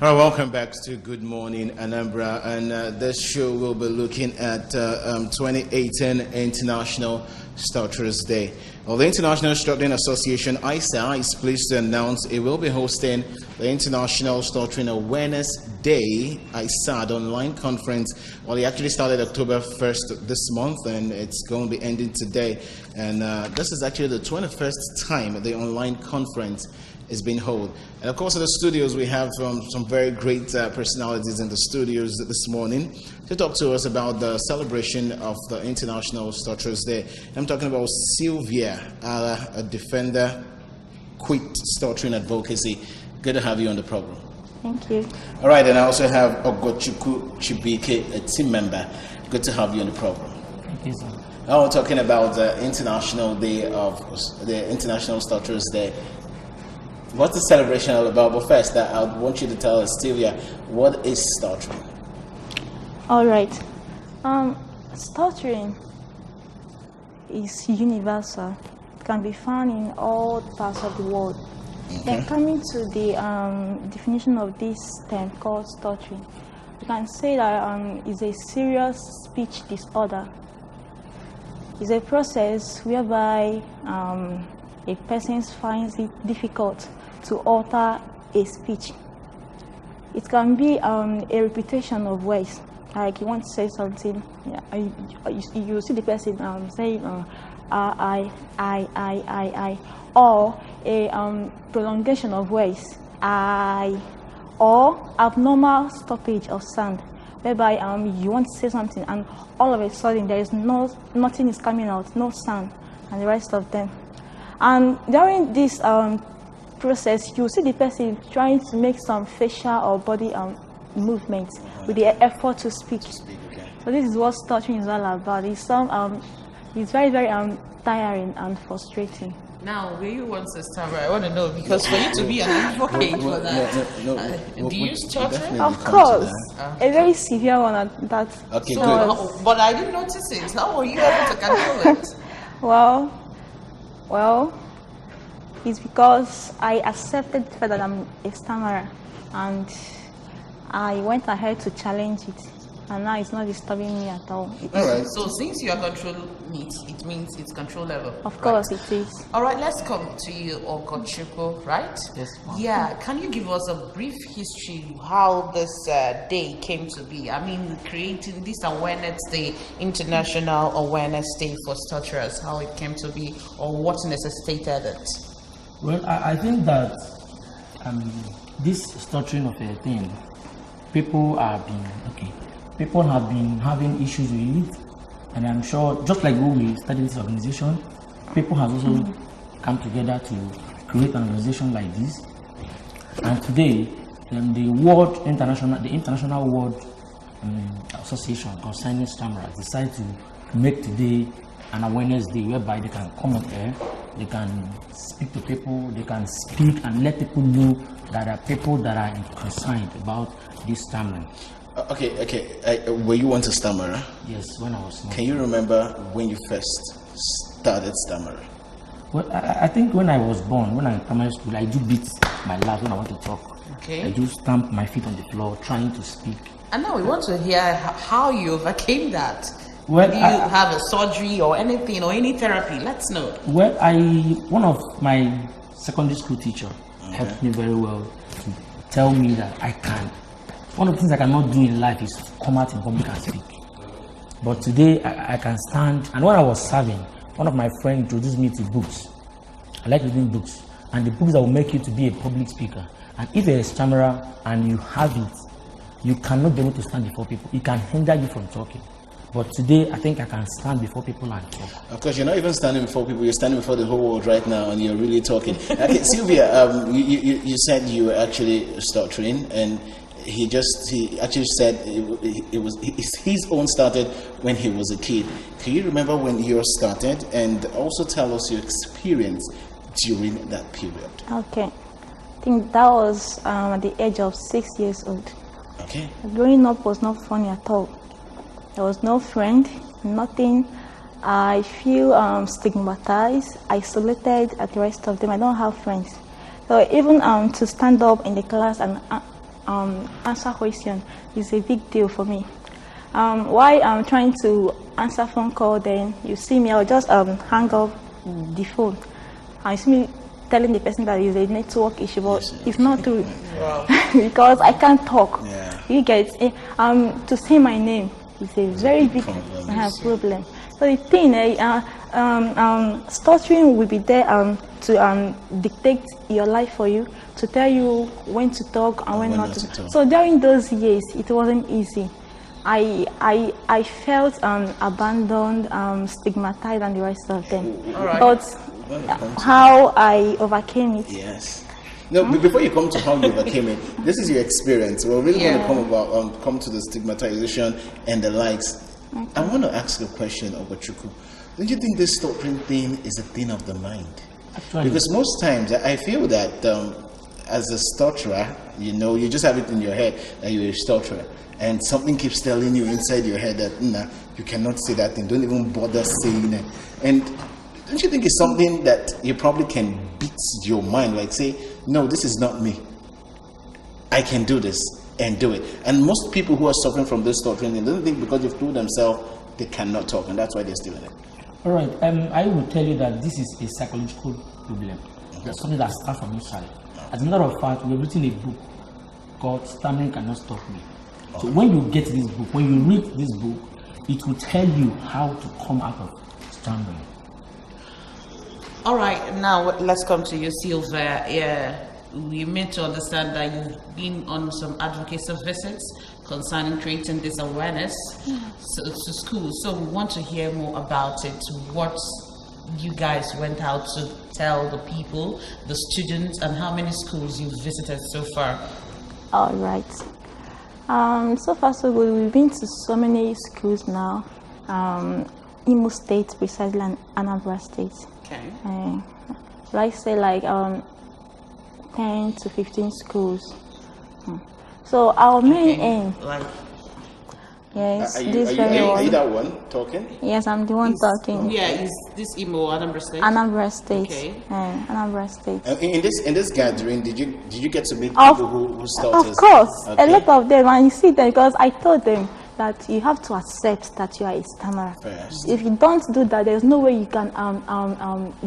All right, welcome back to Good Morning Anambra, and this show will be looking at 2018 International Stutterers Day. Well, the International Stuttering Association, ISA, is pleased to announce it will be hosting the International Stuttering Awareness Day, ISA, the online conference. Well, it actually started October 1st this month, and it's going to be ending today. And this is actually the 21st time the online conference is being held. And of course, in the studios, we have some very great personalities in the studios this morning to talk to us about the celebration of the International Stutterers Day. I'm talking about Sylvia, a defender, quit stuttering advocacy. Good to have you on the program. Thank you. All right, and I also have Ogochukwu Chibike, a team member. Good to have you on the program. Thank you, sir. Now we're talking about the International Day of the International Stutterers Day. What's the celebration all about? But first, I want you to tell us, Sylvia, what is stuttering? All right. Stuttering is universal. It can be found in all parts of the world. Okay. Then coming to the definition of this term called stuttering, you can say that it's a serious speech disorder. It's a process whereby a person finds it difficult to alter a speech. It can be a repetition of words, like you want to say something, you see the person saying I, or a prolongation of words, or abnormal stoppage of sound, whereby you want to say something and all of a sudden there is nothing is coming out, no sound, and the rest of them. And during this process, you see the person trying to make some facial or body movements with the effort to speak. Okay. So this is what stuttering is all about. It's very, very tiring and frustrating. Now, where you want to start, I want to know, because for you to be an advocate for that, do you stutter? Of course, a very severe one at that. Okay, So, good. But I didn't notice it. How were you able to control it? Well, it's because I accepted the fact that I'm a stammerer, and I went ahead to challenge it, and now it's not disturbing me at all. All right. So since you are controlling it means it's control level. Of course, it is. All right, let's come to you, Ogochukwu, right? Yes, ma'am. Yeah, can you give us a brief history how this day came to be? I mean, creating this awareness day, International Awareness Day for Stutterers, how it came to be, or what necessitated it? Well, I think that this stuttering of a thing, people have been having issues with it, and I'm sure, just like when we started this organization, people have also come together to create an organization like this. And today, the International World Association concerning stammerers decided to make today an awareness day whereby they can come up there, they can speak to people, they can speak and let people know that there are people that are concerned about this stammering. Okay. Were you once a stammerer? Yes, when I was small. Can you remember when you first started stammering? Well, I think when I was born, when I was in primary school, I do beat my laugh when I want to talk. Okay. I do stamp my feet on the floor trying to speak. And now we want to hear how you overcame that. Well, Did you have a surgery or anything or any therapy? Let's know. Well, one of my secondary school teacher helped me very well to tell me that I can. One of the things I cannot do in life is come out in public and speak. But today I can stand. And when I was serving, one of my friends introduced me to books. I like reading books, and the books that will make you to be a public speaker. And if you're a stammerer and you have it, you cannot be able to stand before people. It can hinder you from talking. But today, I think I can stand before people and talk. Of course, you're not even standing before people, you're standing before the whole world right now, and you're really talking. Okay, Sylvia, you said you were actually stuttering, and he actually said it was his own started when he was a kid. Can you remember when yours started, and also tell us your experience during that period? Okay. I think that was at the age of 6 years old. Okay. Growing up was not funny at all. There was no friend, nothing. I feel stigmatized, isolated at the rest of them. I don't have friends. So even to stand up in the class and answer question is a big deal for me. While I'm trying to answer phone call, then you see me, I'll just hang up the phone. And you see me telling the person that it's a network issue, but it's not true. Wow. Because I can't talk. Yeah. You get to say my name is a very big problem. So the thing, stuttering will be there to dictate your life for you, to tell you when to talk and when not to talk. So during those years, it wasn't easy. I felt abandoned, stigmatized, and the rest of them. Right. But how I overcame it. Yes. No, before you come to how you overcame it, this is your experience. We're really going to come to the stigmatization and the likes. Okay. I want to ask you a question, Ogochukwu. Don't you think this stuttering thing is a thing of the mind? Actually. Because most times I feel that as a stutterer, you just have it in your head that you're a stutterer, and something keeps telling you inside your head that you cannot say that thing. Don't even bother saying it. And don't you think it's something that you probably can beat your mind, like say, no, this is not me. I can do this and do it. And most people who are suffering from this stuttering, they don't think because they've told themselves they cannot talk, and that's why they're still in it. All right. I will tell you that this is a psychological problem. That's something that starts from inside. As a matter of fact, we've written a book called "Stammering Cannot Stop Me." So when you get this book, when you read this book, it will tell you how to come out of stammering. All right, now let's come to you, Sylvia. Yeah, we meant to understand that you've been on some advocacy visits concerning creating this awareness to schools. So we want to hear more about it. What you guys went out to tell the people, the students, and how many schools you've visited so far? All right. So far so good. We've been to so many schools now. Imo State, precisely, and Anambra State. Okay. Like say 10 to 15 schools. So our main aim. Like. Yes, Are you that one talking? Yes, I'm the one talking. Yeah, is this Imo Anambra State? Anambra State. Okay. Anambra State. In this gathering, did you get to meet people who started? Of course, okay. A lot of them, and you see them because I told them that you have to accept that you are a stammerer. First. If you don't do that, there's no way you can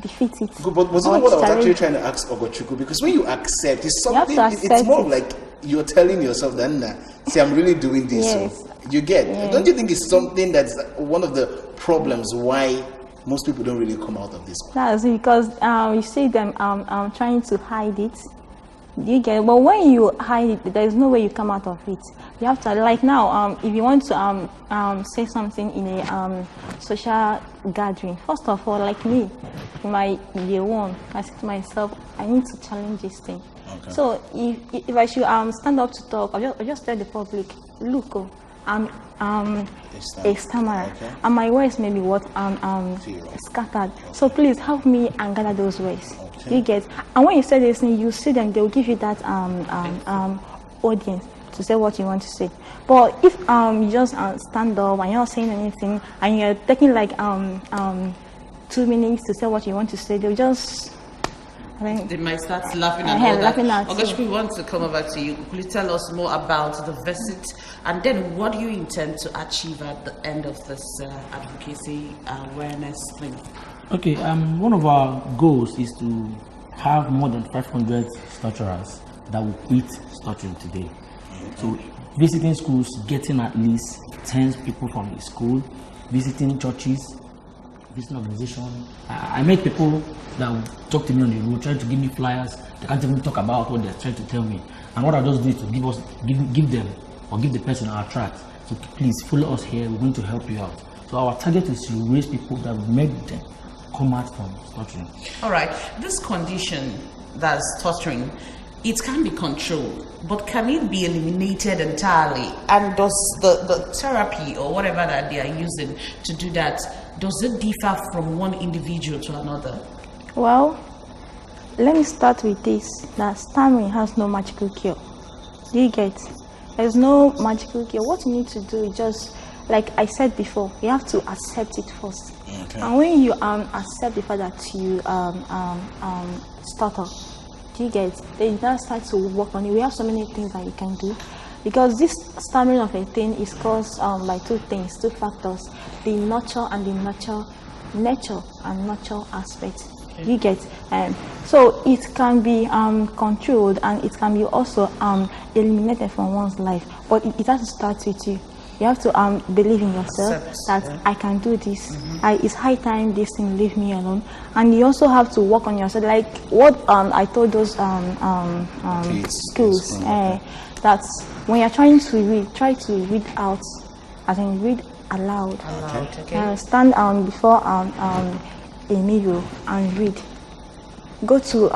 defeat it. Good, but was it what I was actually trying to ask Ogochukwu? Because when you accept, it's something. It's more like you're telling yourself that, see, I'm really doing this. Yes. So you get. Yes. Don't you think it's something that's one of the problems why most people don't really come out of this? That's because you see them trying to hide it. You get, but when you hide it, there's no way you come out of it. You have to, like now, if you want to say something in a social gathering, first of all, like me, in my year one, I said to myself, I need to challenge this thing. Okay. So if I should stand up to talk, I'll just tell the public, look, I'm a stammerer, okay. And my words may be scattered. Okay. So please help me and gather those words. Okay. You get, and when you say this thing, you see them, they will give you that audience to say what you want to say. But if you just stand up and you're not saying anything, and you're taking like 2 minutes to say what you want to say, they'll just. They might start laughing at all that. August, we want to come over to you. Please tell us more about the visit, and then what do you intend to achieve at the end of this advocacy awareness thing? Okay, one of our goals is to have more than 500 stutterers that will quit stuttering today. So visiting schools, getting at least 10 people from the school, visiting churches, visiting organization. I met people that would talk to me on the road, trying to give me flyers. They can't even talk about what they're trying to tell me. And what I just do is to give them or give the person our tract. So please follow us here. We're going to help you out. So our target is to raise people that will make them come out from stuttering. All right. This condition that's stuttering, it can be controlled, but can it be eliminated entirely? And does the therapy or whatever that they are using to do that, does it differ from one individual to another? Well, let me start with this, that stammering has no magical cure. Do you get? There's no magical cure. What you need to do is just, like I said before, you have to accept it first. Okay. And when you accept the fact that you stutter, Do you get? Then you now start to work on it. We have so many things that you can do, because this stammering of a thing is caused by two factors: the nurture and the nature and nurture aspect. Okay. You get? So it can be controlled, and it can be also eliminated from one's life. But it has to start with you. You have to believe in yourself that I can do this. It's high time this thing leave me alone. And you also have to work on yourself. Like what I told those schools, that when you're trying to read, try to read out, as in read aloud. Okay. Stand before a mirror and read. Go to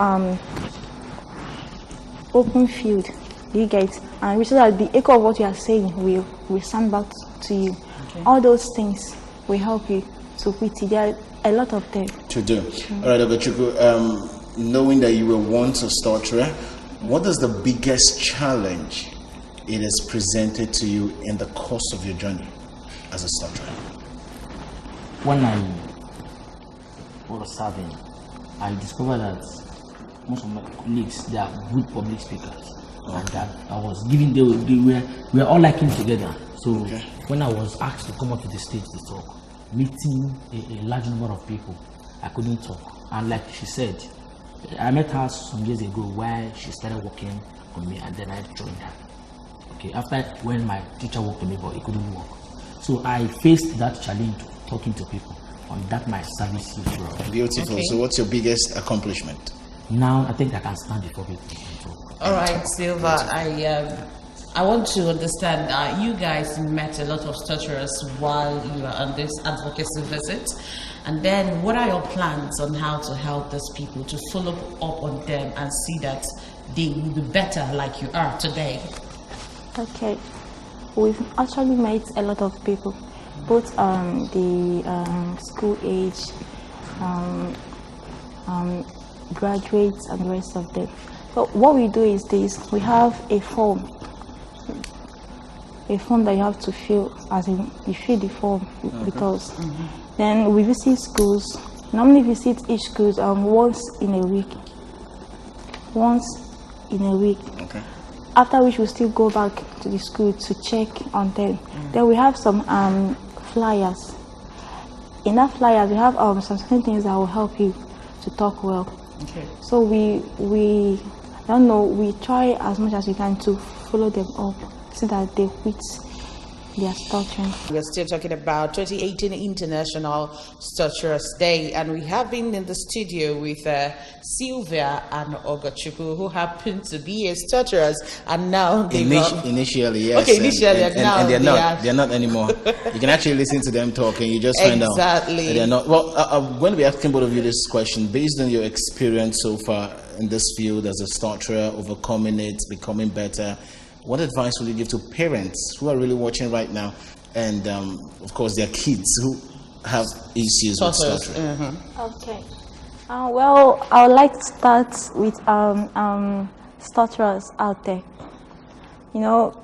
open field. You get, and so that the echo of what you are saying will sound back to you. Okay. All those things will help you to quit it. There are a lot of them to do. All right, Ogachukwu, knowing that you were once a stutterer, what is the biggest challenge it has presented to you in the course of your journey as a stutterer? When I was serving, I discovered that most of my colleagues, they are good public speakers. And that I was giving, we were all liking together. So when I was asked to come up to the stage to talk, meeting a large number of people, I couldn't talk. And like she said, I met her some years ago where she started working on me, and then I joined her. Okay, after when my teacher worked on me, but it couldn't work. So I faced that challenge talking to people on that my service. Beautiful. Okay. So what's your biggest accomplishment? Now I think I can stand before people. All right, Silva, I want to understand, you guys met a lot of stutterers while you were on this advocacy visit, and then what are your plans on how to help those people to follow up on them and see that they will be better like you are today? Okay, we've actually met a lot of people, both the school age, graduates and the rest of them. So what we do is this: we have a form that you have to fill, as in you fill the form, because then we visit schools. Normally visit each school once in a week. Okay. After which we still go back to the school to check on them. Then we have some flyers. In that flyers we have some certain things that will help you to talk well. Okay. So we don't know, we try as much as we can to follow them up so that they quit their stuttering. We're still talking about 2018 International Stutterers Day, and we have been in the studio with Sylvia and Ogachukwu, who happen to be stutterers, and now they initially, yes. Okay, initially, and now they're not anymore. You can actually listen to them talking. You just find out exactly they're not. Well, I'm going to be asking both of you this question based on your experience so far in this field as a stutterer, overcoming it, becoming better. What advice would you give to parents who are really watching right now, and of course their kids who have issues with stuttering? Okay. Well, I would like to start with stutterers out there. You know,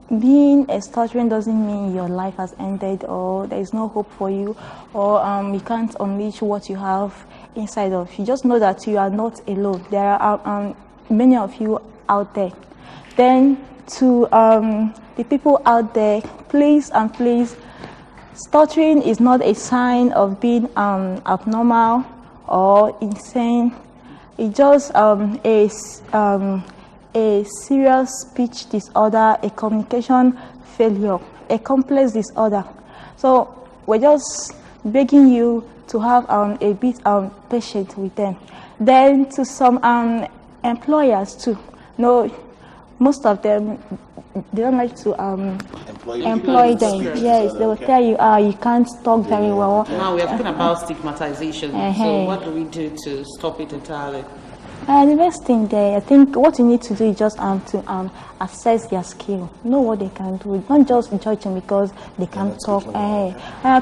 being a stutterer doesn't mean your life has ended, or there is no hope for you, or you can't unleash what you have inside of you. Just know that you are not alone. There are many of you out there. Then to the people out there, please, stuttering is not a sign of being abnormal or insane. It's just a serious speech disorder, a communication failure, a complex disorder. So we're just begging you to have a bit patience with them. Then to some employers too. No, most of them, they don't like to employ them. Yes, they will tell you, you can't talk very well. Now we are talking about stigmatization. So what do we do to stop it entirely? The best thing there, I think what you need to do is just to assess their skill, know what they can do. Don't just judge them because they can't talk.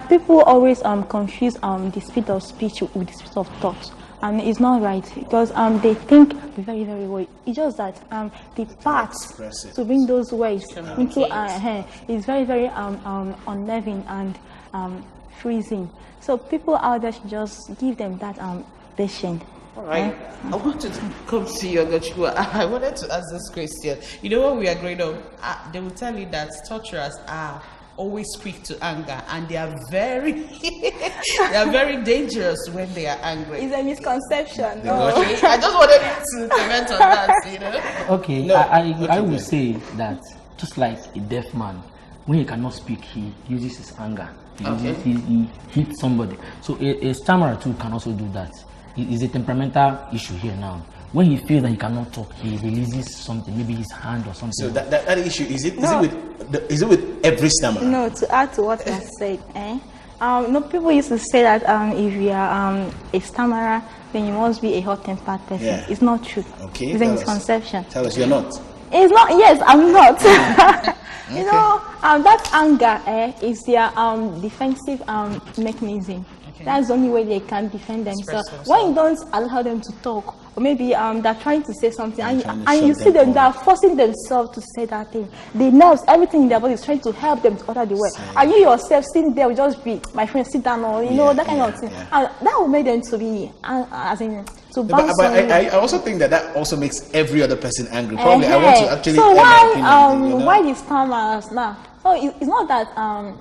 People always confuse the speed of speech with the speed of thought. And it's not right, because they think very, very well. It's just that the path to bring those words into is very, very unnerving and freezing. So people out there should just give them that patience. All right. I wanted to come to you, Ogochukwu. I wanted to ask this question. You know, when we are growing up, they will tell you that stutterers are always quick to anger, and they are very, they are very dangerous when they are angry. It's a misconception. No. Okay. I just wanted you to comment on that. You know. Okay. No, I will say that just like a deaf man, when he cannot speak, he uses his anger. He hits somebody. So a stammerer too can also do that. It's a temperamental issue here now. When he feels that he cannot talk, he releases something, maybe his hand or something. So that issue, is it with every stammerer? No, to add to what I said, no, people used to say that if you are a stammerer, then you must be a hot-tempered person. Yeah. It's not true. Okay. It's a misconception. Tell us you're not. It's not. Yes, I'm not. You know, that anger is their defensive mechanism. Okay. That's the only way they can defend themselves. When you don't allow them to talk, or maybe they're trying to say something, and you see them, they're forcing themselves to say that thing. The nerves, everything in their body is trying to help them to utter the word. And you yourself sitting there will just be, my friend, sit down, or you know, that kind of thing. And that will make them to be, as in, to bounce. But I also think that also makes every other person angry. Probably I want to actually. So why these stammers now? So it's not that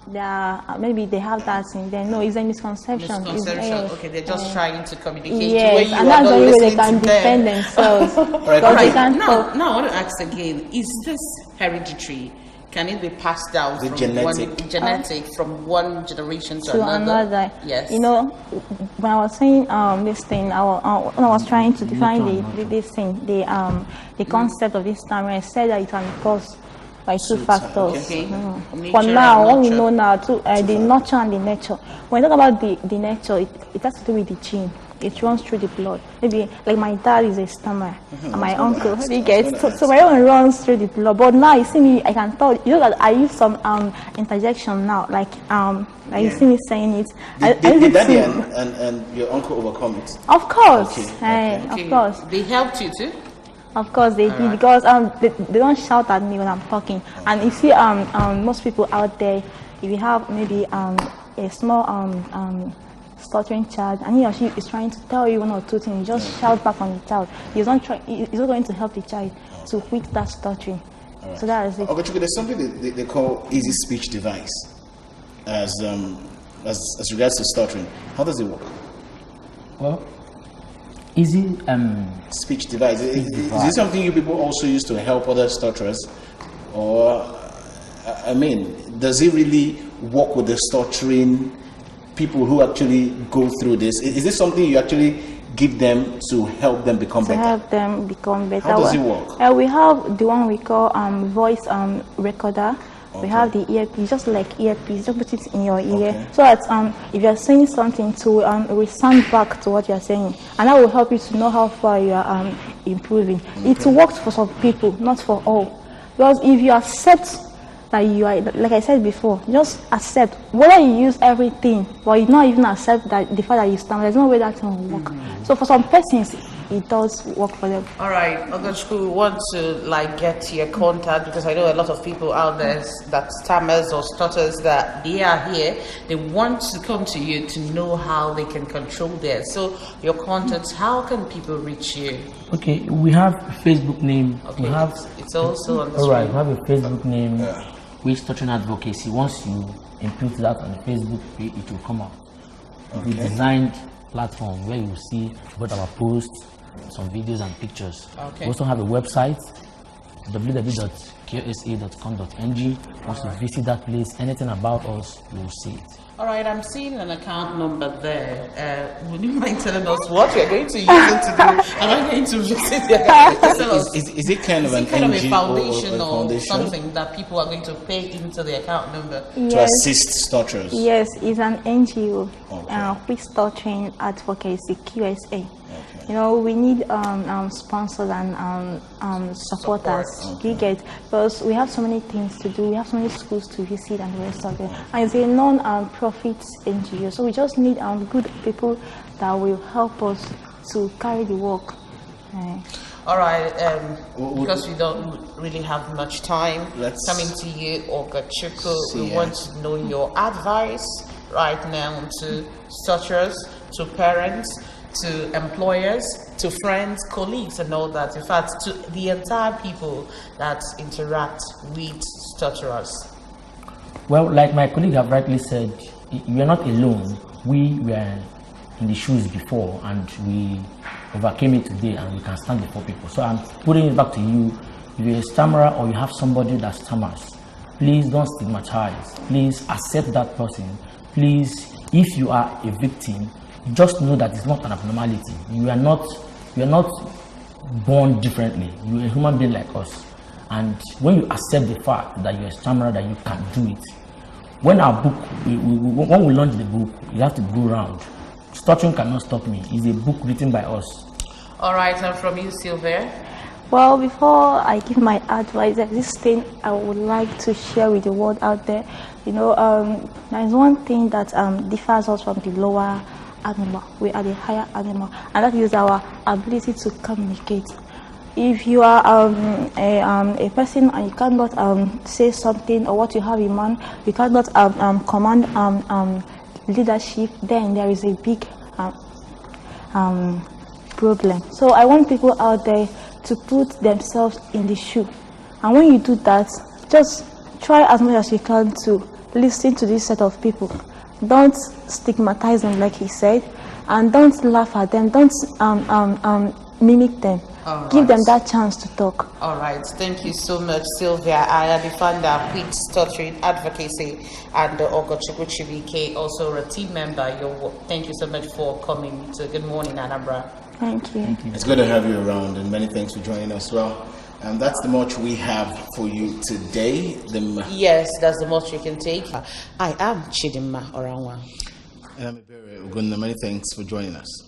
they are maybe they have that in there. No, it's a misconception. Okay, they're just trying to communicate. Yes, and that's the only way they can defend themselves. Right. Now I want to ask again: is this hereditary? Can it be passed down from from one generation to another? Yes. You know, when I was saying this thing, when I was trying to define this thing, the concept of this stammer, I said that it can be caused by two factors. Okay. For now, what we know now, the nurture and the nature. When we talk about the nature, it has to do with the gene. It runs through the blood. Maybe like my dad is a stammerer, and my uncle, he gets so my own runs through the blood. But now you see me, I can tell. You know that I use some interjection now, like you see me saying it. Did Daddy and your uncle overcome it? Of course, Okay. Of course. They helped you too. Of course they did, because they don't shout at me when I'm talking. And you see most people out there, if you have maybe a small stuttering child and he or she is trying to tell you one or two things, you just shout back on the child. He's not going to help the child to quit that stuttering. Right. So that is it. Okay, there's something they call easy speech device as regards to stuttering. How does it work? Well, easy speech device. Is this something you people also use to help other stutterers, or I mean, does it really work with the stuttering people who actually go through this? Is this something you actually give them to help them become better? To help them become better. How does it work? We have the one we call voice recorder. Okay. We have the earpiece, just like earpiece, just put it in your ear. Okay. So that if you're saying something to resound back to what you're saying, and that will help you to know how far you are improving. Okay. It works for some people, not for all. Because if you accept that you are, like I said before, just accept whether you use everything, but you not even accept that the fact that you stammer, there's no way that will work. So for some persons, it does work for them. All right, Ogochukwu, we want to get your contact, because I know a lot of people out there that stammers or stutters, that they are here. They want to come to you to know how they can control theirs. So your contacts, how can people reach you? Okay, we have a Facebook name. Okay, we have it's also on the all right. We have a Facebook name, which Stuttering Advocacy. Once you input that on the Facebook page, it will come up. Okay. We designed platform where you see both our posts, some videos and pictures. Okay. We also have a website, www.ksa.com.ng. Once you visit that place, anything about us, you will see it. All right, I'm seeing an account number there. Would you mind telling us what we're going to use it to do? Am I going to visit the account? Is it kind of an kind NGO of a foundation or something that people are going to pay into the account number? Yes. To assist stutterers? Yes, it's an NGO, which Stuttering Advocacy, QSA. Okay. You know, we need sponsors and supporters. Okay. You get, because we have so many things to do. We have so many schools to visit and the rest of it. And it's a non-profit NGO, so we just need good people that will help us to carry the work. All right, because we don't really have much time, coming to you, Ogochukwu, we want to know your advice right now to stutterers, to parents, to employers, to friends, colleagues, and all that. In fact, to the entire people that interact with stutterers? Well, like my colleague have rightly said, we are not alone. We were in the shoes before and we overcame it today, and we can stand before people. So I'm putting it back to you. If you're a stammerer or you have somebody that stammers, please don't stigmatize. Please accept that person. Please, if you are a victim, just know that it's not an abnormality. You are not born differently. You're a human being like us. And when you accept the fact that you're a stammerer, that you can do it. When our book, when we launch the book, you have to go around. Stuttering Cannot Stop Me is a book written by us. All right, and from you, Sylvia? Well, before I give my advice, there's this thing I would like to share with the world out there. You know, there is one thing that differs us from the lower animal. We are the higher animal, and that is our ability to communicate. If you are a person and you cannot say something or what you have in mind, you cannot command leadership, then there is a big problem. So I want people out there to put themselves in the shoe, and when you do that, just try as much as you can to listen to this set of people. Don't stigmatize them, like he said, and don't laugh at them. Don't mimic them. Give them that chance to talk. All right, thank you so much, Sylvia. I am the founder with Stuttering Advocacy and Ogochukwu Chibike, also a team member. Thank you so much for coming to Good Morning, Anambra. Thank you. It's good to have you around, and many thanks for joining us. Well, that's the much we have for you today. Yes, that's the most you can take. I am Chidimma Oranwa. And I'm Ibere Ogunna. Many thanks for joining us.